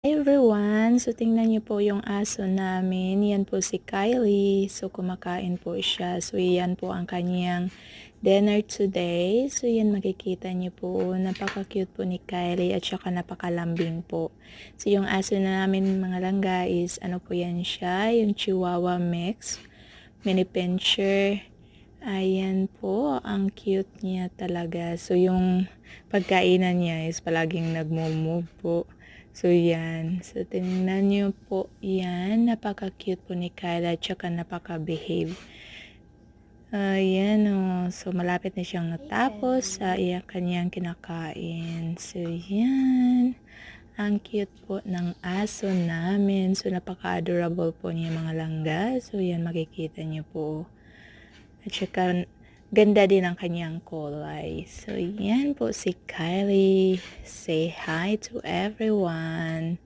Everyone, so tingnan niyo po yung aso namin, yan po si Kylie, so kumakain po siya, so yan po ang kanyang dinner today, so yan makikita niyo po, napaka-cute po ni Kylie at saka napakalambing po. So yung aso na namin mga langga is ano po yan siya, yung Chihuahua mix, mini pincher. Ayan po, ang cute niya talaga. So, yung pagkainan niya is palaging nagmo-move po. So, yan. So, tingnan niyo po yan. Napaka-cute po ni Kyla, tsaka napaka-behave. Ayan o. So, malapit na siyang natapos sa kanyang kinakain. So, yan. Ang cute po ng aso namin. So, napaka-adorable po niya mga langga. So, yan makikita niyo po. At saka, ganda din ang kanyang kulay. So, yan po si Kylie. Say hi to everyone.